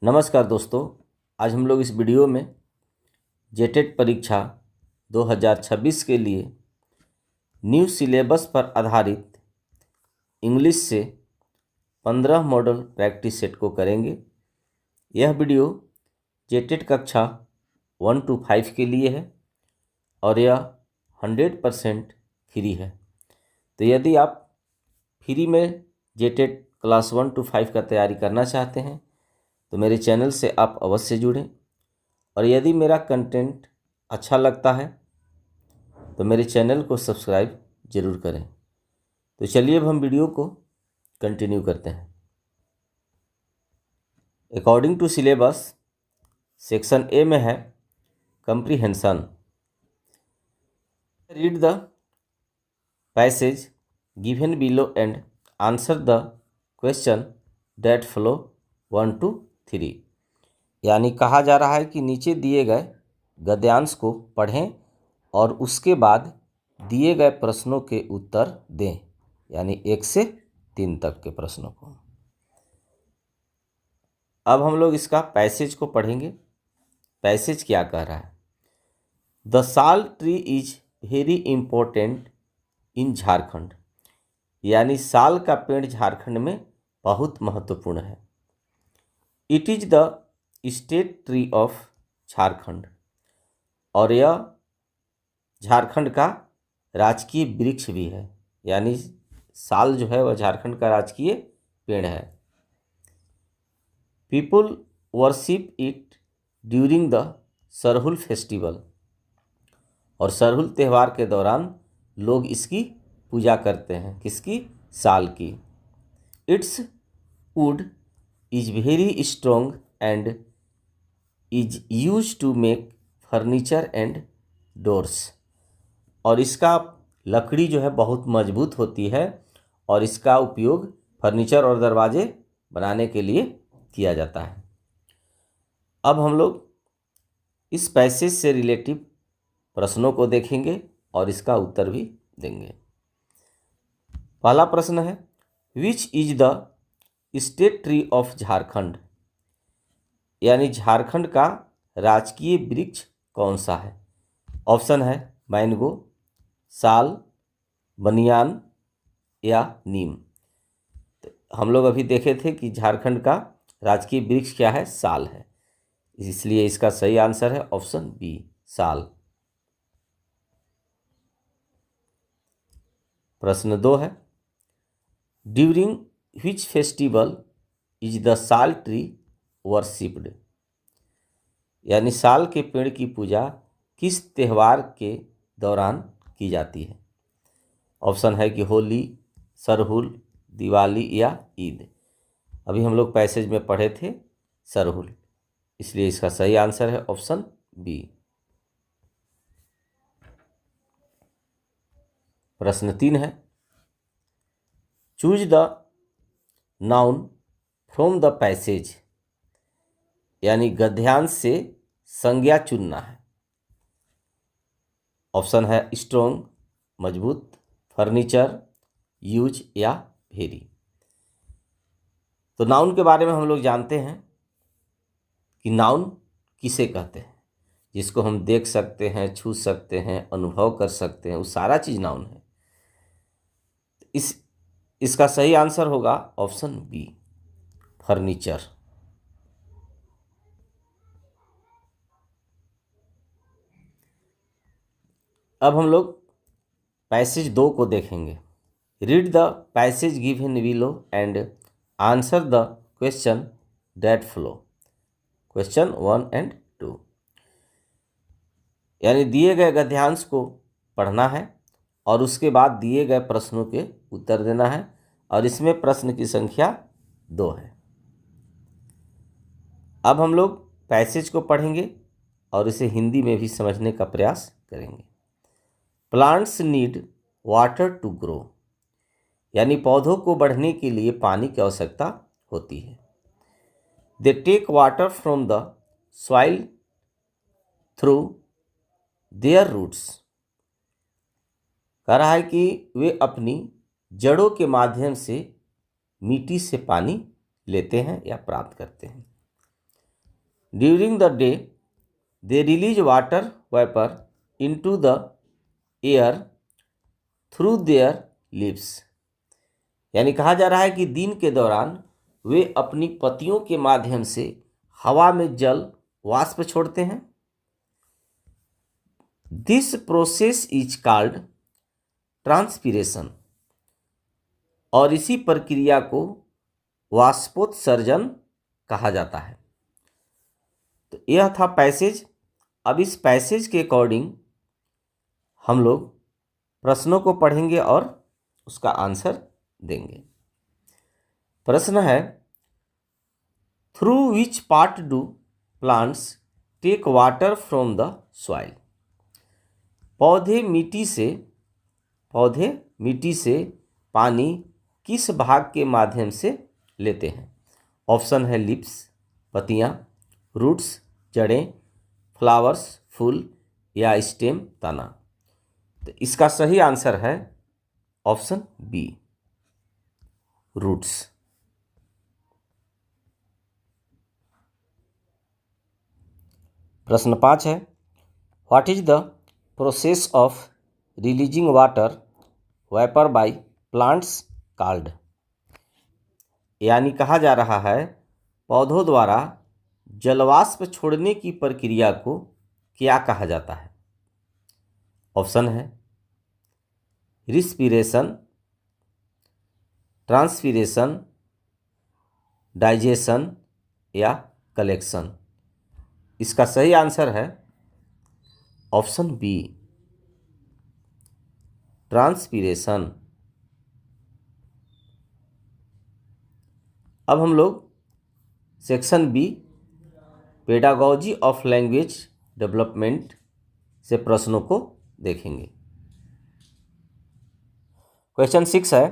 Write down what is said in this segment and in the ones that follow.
नमस्कार दोस्तों, आज हम लोग इस वीडियो में जेटेट परीक्षा 2026 के लिए न्यू सिलेबस पर आधारित इंग्लिश से 15 मॉडल प्रैक्टिस सेट को करेंगे। यह वीडियो जेटेट कक्षा 1 to 5 के लिए है और यह 100% फ्री है। तो यदि आप फ्री में जेटेट क्लास 1 to 5 का तैयारी करना चाहते हैं तो मेरे चैनल से आप अवश्य जुड़ें, और यदि मेरा कंटेंट अच्छा लगता है तो मेरे चैनल को सब्सक्राइब जरूर करें। तो चलिए अब हम वीडियो को कंटिन्यू करते हैं। According to syllabus section A में है comprehension. Read the passage given below and answer the question that follow 1 to 3। यानी कहा जा रहा है कि नीचे दिए गए गद्यांश को पढ़ें और उसके बाद दिए गए प्रश्नों के उत्तर दें, यानी 1 से 3 तक के प्रश्नों को। अब हम लोग इसका पैसेज को पढ़ेंगे। पैसेज क्या कह रहा है? द साल tree is very important in Jharkhand. यानी साल का पेड़ झारखंड में बहुत महत्वपूर्ण है। It is the state tree of Jharkhand. और यह झारखंड का राजकीय वृक्ष भी है, यानी साल जो है वह झारखंड का राजकीय पेड़ है। People worship it during the Sarhul festival. और सरहुल त्यौहार के दौरान लोग इसकी पूजा करते हैं। किसकी? साल की। It's wood is very strong and is use to make furniture and doors. और इसका लकड़ी जो है बहुत मजबूत होती है और इसका उपयोग फर्नीचर और दरवाजे बनाने के लिए किया जाता है। अब हम लोग इस पैसेज से रिलेटिव प्रश्नों को देखेंगे और इसका उत्तर भी देंगे। पहला प्रश्न है, which is the state tree of Jharkhand. यानी झारखंड का राजकीय वृक्ष कौन सा है? ऑप्शन है मैंगो, साल, बनियान या नीम। तो हम लोग अभी देखे थे कि झारखंड का राजकीय वृक्ष क्या है? साल है। इसलिए इसका सही आंसर है ऑप्शन बी, साल। प्रश्न 2 है, during which festival is the साल ट्री वर्शिप्ड। यानी साल के पेड़ की पूजा किस त्यौहार के दौरान की जाती है? ऑप्शन है कि होली, सरहुल, दिवाली या ईद। अभी हम लोग पैसेज में पढ़े थे सरहुल, इसलिए इसका सही आंसर है ऑप्शन बी। प्रश्न 3 है, choose the noun from the passage. यानी गद्यांश से संज्ञा चुनना है। ऑप्शन है स्ट्रॉन्ग, मजबूत, फर्नीचर, यूज या वेरी। तो नाउन के बारे में हम लोग जानते हैं कि नाउन किसे कहते हैं? जिसको हम देख सकते हैं, छू सकते हैं, अनुभव कर सकते हैं, वो सारा चीज नाउन है। इसका सही आंसर होगा ऑप्शन बी, फर्नीचर। अब हम लोग पैसेज 2 को देखेंगे। Read the passage given below and answer the question that follow. Question 1 and 2। यानी दिए गए गद्यांश को पढ़ना है और उसके बाद दिए गए प्रश्नों के उत्तर देना है, और इसमें प्रश्न की संख्या 2 है। अब हम लोग पैसेज को पढ़ेंगे और इसे हिंदी में भी समझने का प्रयास करेंगे। Plants need water to grow. यानी पौधों को बढ़ने के लिए पानी की आवश्यकता होती है। They take water from the soil through their roots. कह रहा है कि वे अपनी जड़ों के माध्यम से मिट्टी से पानी लेते हैं या प्राप्त करते हैं। During the day they release water vapour into the air through their lips. यानी कहा जा रहा है कि दिन के दौरान वे अपनी पत्तियों के माध्यम से हवा में जल वाष्प छोड़ते हैं। This process is called transpiration, और इसी प्रक्रिया को वाष्पोत्सर्जन कहा जाता है। तो यह था पैसेज। अब इस पैसेज के अकॉर्डिंग हम लोग प्रश्नों को पढ़ेंगे और उसका आंसर देंगे। प्रश्न है, through which part do plants take water from the soil. पौधे मिट्टी से पानी किस भाग के माध्यम से लेते हैं? ऑप्शन है लिप्स पत्तियां, रूट्स जड़ें, फ्लावर्स फूल, या स्टेम तना। तो इसका सही आंसर है ऑप्शन बी, रूट्स। प्रश्न 5 है, what is the process of releasing water vapour by plants called. यानी कहा जा रहा है पौधों द्वारा जलवाष्प छोड़ने की प्रक्रिया को क्या कहा जाता है? ऑप्शन है रिस्पिरेशन, ट्रांसपीरेशन, डाइजेशन या कलेक्शन। इसका सही आंसर है ऑप्शन बी, ट्रांसपीरेशन। अब हम लोग section B pedagogy of language development से प्रश्नों को देखेंगे। क्वेश्चन 6 है,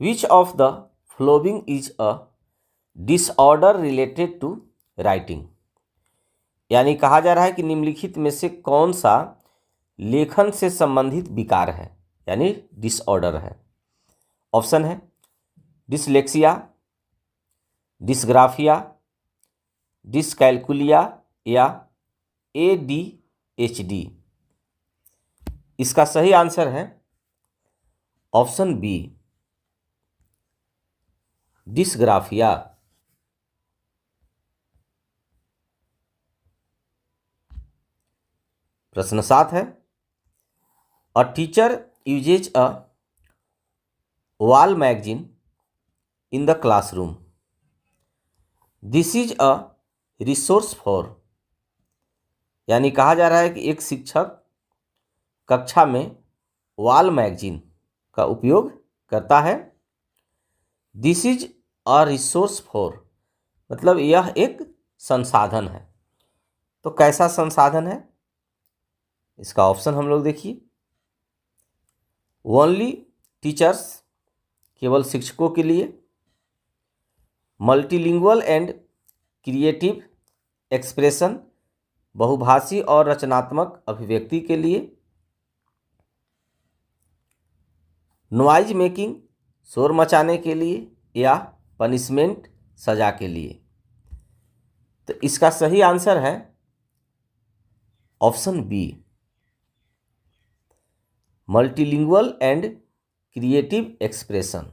which of the following is a disorder related to writing. यानी कहा जा रहा है कि निम्नलिखित में से कौन सा लेखन से संबंधित विकार है, यानी डिसऑर्डर है। ऑप्शन है डिसलेक्सिया, डिस्ग्राफिया, डिसकैलकुलिया या ADHD। इसका सही आंसर है ऑप्शन बी, डिस्ग्राफिया। प्रश्न 7 है, a teacher usage a wall magazine in the classroom. This is a resource for. यानी कहा जा रहा है कि एक शिक्षक कक्षा में वॉल मैगजीन का उपयोग करता है। This is a resource for मतलब यह एक संसाधन है। तो कैसा संसाधन है? इसका ऑप्शन हम लोग देखिए, ओनली टीचर्स, केवल शिक्षकों के लिए, मल्टीलिंगुअल एंड क्रिएटिव एक्सप्रेशन, बहुभाषी और रचनात्मक अभिव्यक्ति के लिए, नॉइज मेकिंग, शोर मचाने के लिए, या पनिशमेंट, सजा के लिए। तो इसका सही आंसर है option B, multilingual and creative expression,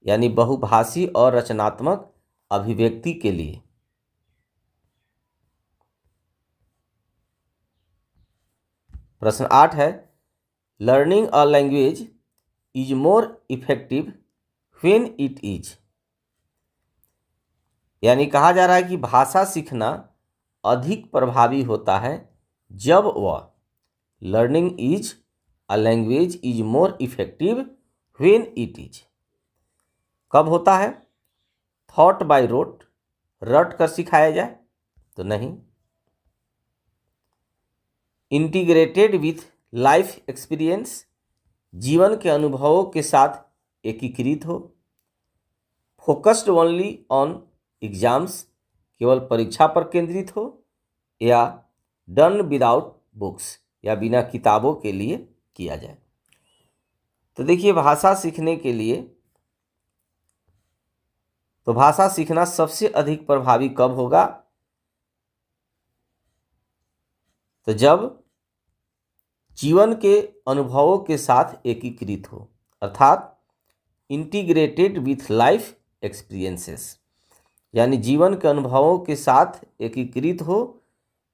यानी बहुभाषी और रचनात्मक अभिव्यक्ति के लिए। प्रश्न 8 है, learning a language is more effective when it is. यानी कहा जा रहा है कि भाषा सीखना अधिक प्रभावी होता है जब वह, learning is a language is more effective when it is, कब होता है? थॉट बाय रोट, रट कर सिखाया जाए तो नहीं। इंटीग्रेटेड विथ लाइफ एक्सपीरियंस, जीवन के अनुभवों के साथ एकीकृत हो। फोकस्ड ओनली ऑन एग्जाम्स, केवल परीक्षा पर केंद्रित हो। या डन विदाउट बुक्स, या बिना किताबों के लिए किया जाए। तो देखिए भाषा सीखने के लिए, तो भाषा सीखना सबसे अधिक प्रभावी कब होगा? तो जब जीवन के अनुभवों के साथ एकीकृत हो, अर्थात इंटीग्रेटेड विथ लाइफ एक्सपीरियंसेस, यानी जीवन के अनुभवों के साथ एकीकृत हो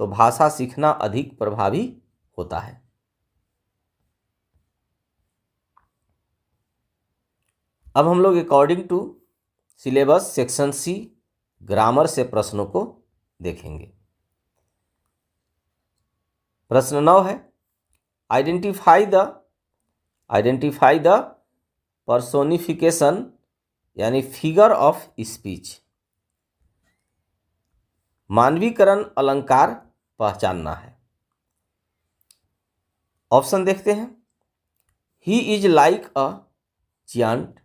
तो भाषा सीखना अधिक प्रभावी होता है। अब हम लोग according to syllabus section C grammar से प्रश्नों को देखेंगे। प्रश्न 9 है, आइडेंटिफाई द पर्सोनिफिकेशन यानी फिगर ऑफ स्पीच। मानवीकरण अलंकार पहचानना है। ऑप्शन देखते हैं। He is like a giant,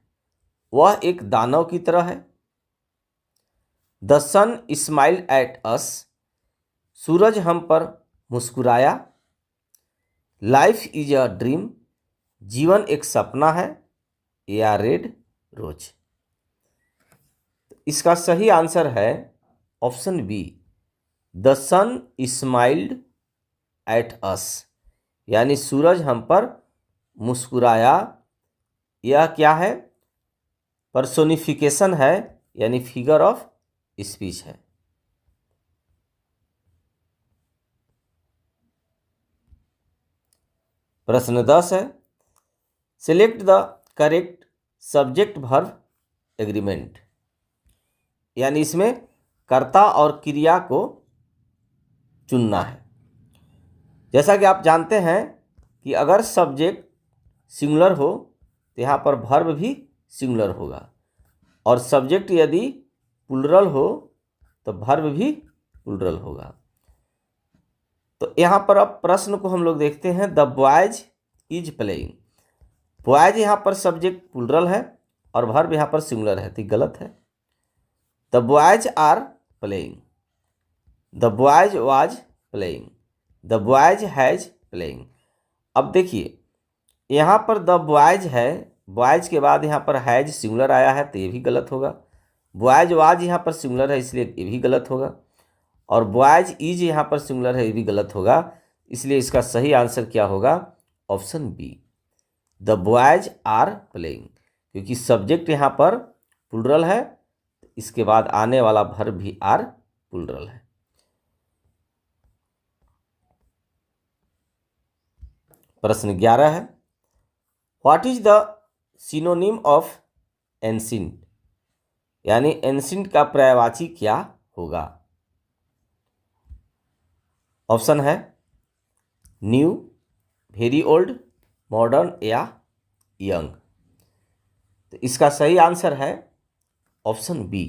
वह एक दानव की तरह है। The sun smiled at us, सूरज हम पर मुस्कुराया। लाइफ इज अ ड्रीम, जीवन एक सपना है। या रेड रोज। इसका सही आंसर है option B, the sun smiled at us, यानी सूरज हम पर मुस्कुराया। यह क्या है? पर्सोनिफिकेशन है, यानी फिगर ऑफ स्पीच है। प्रश्न 10 है, select the correct subject verb agreement, यानी इसमें कर्ता और क्रिया को चुनना है। जैसा कि आप जानते हैं कि अगर सब्जेक्ट सिंगुलर हो तो यहाँ पर वर्ब भी सिंगुलर होगा, और सब्जेक्ट यदि प्लुरल हो तो वर्ब भी प्लुरल होगा। तो यहाँ पर अब प्रश्न को हम लोग देखते हैं। The boys is playing, boys यहाँ पर सब्जेक्ट प्लुरल है और वर्ब यहाँ पर सिंगुलर है, तो गलत है। The boys are playing, the boys was playing, the boys has playing. अब देखिए यहाँ पर द बॉयज है, बॉयज के बाद यहाँ पर हैज सिंगुलर आया है, तो ये भी गलत होगा। बॉयज वाज यहाँ पर सिंगुलर है, इसलिए ये भी गलत होगा। और बॉयज इज यहाँ पर सिंगुलर है, ये भी गलत होगा। इसलिए इसका सही आंसर क्या होगा? Option B, the boys are playing, क्योंकि सब्जेक्ट यहाँ पर प्लुरल है, इसके बाद आने वाला वर्ब भी आर प्लुरल है। प्रश्न 11 है, what is the synonym of ancient, यानी एंशिएंट का पर्यायवाची क्या होगा? ऑप्शन है न्यू, वेरी ओल्ड, मॉडर्न या यंग। तो इसका सही आंसर है ऑप्शन बी,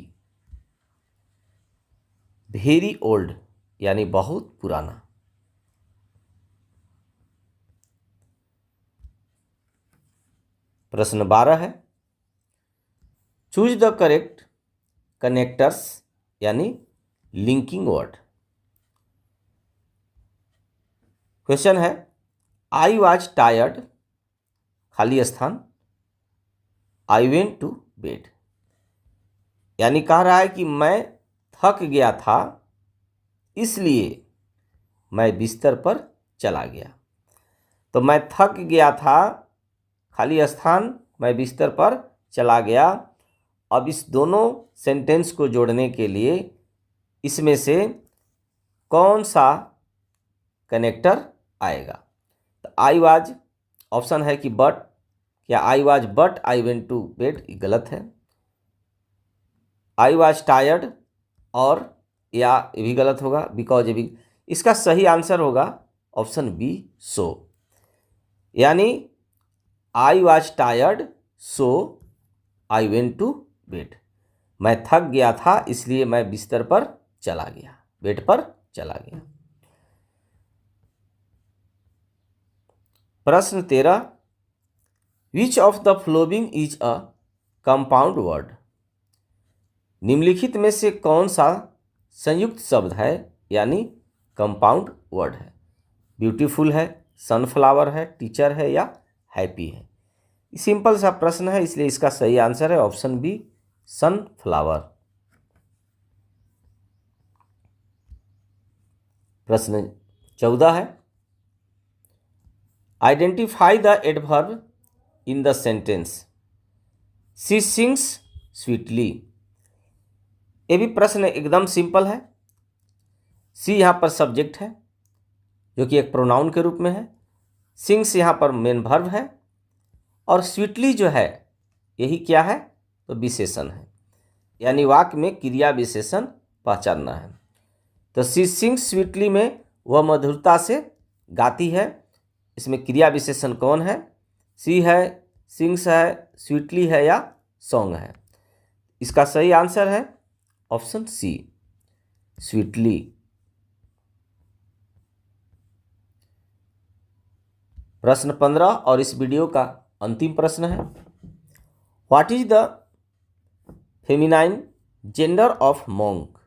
वेरी ओल्ड, यानी बहुत पुराना। प्रश्न 12 है, चूज द करेक्ट कनेक्टर्स यानी लिंकिंग वर्ड। क्वेश्चन है, आई वॉज टायर्ड, खाली स्थान, आई वेंट टू बेड, यानी कह रहा है कि मैं थक गया था इसलिए मैं बिस्तर पर चला गया। तो मैं थक गया था, खाली स्थान, मैं बिस्तर पर चला गया। अब इस दोनों सेंटेंस को जोड़ने के लिए इसमें से कौन सा कनेक्टर आएगा? तो आई वाज, ऑप्शन है कि बट, क्या I was but I went to bed, गलत है। आई वाज टायर्ड और या ये भी गलत होगा, बिकॉज ये भी। इसका सही आंसर होगा ऑप्शन बी, सो, यानी I was tired so I went to bed, मैं थक गया था इसलिए मैं बिस्तर पर चला गया, बेड पर चला गया। प्रश्न 13, विच of the following is a compound word, निम्नलिखित में से कौन सा संयुक्त शब्द है यानी कंपाउंड वर्ड है? ब्यूटीफुल है, सनफ्लावर है, टीचर है या हैप्पी है? सिंपल सा प्रश्न है, इसलिए इसका सही आंसर है ऑप्शन बी, सनफ्लावर। प्रश्न 14 है, identify the adverb in the sentence she sings sweetly. ये भी प्रश्न एकदम सिंपल है। सी यहाँ पर सब्जेक्ट है जो कि एक प्रोनाउन के रूप में है, सिंग्स यहाँ पर मेन वर्ब है, और स्वीटली जो है यही क्या है, तो विशेषण है, यानी वाक्य में क्रिया विशेषण पहचानना है। तो सी सिंग्स स्वीटली में वह मधुरता से गाती है, इसमें क्रिया विशेषण कौन है, सी है, सिंग्स है, स्वीटली है या सॉन्ग है। इसका सही आंसर है ऑप्शन सी, स्वीटली। प्रश्न 15 और इस वीडियो का अंतिम प्रश्न है, what is the feminine gender of monk,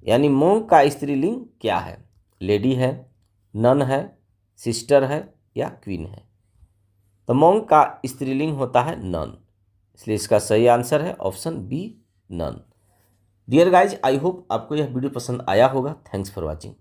यानी मॉन्क का स्त्रीलिंग क्या है, लेडी है, नन है, सिस्टर है या क्वीन है। तो मॉन्क का स्त्रीलिंग होता है नन, इसलिए इसका सही आंसर है option B, none. Dear guys, I hope आपको यह वीडियो पसंद आया होगा। Thanks for watching.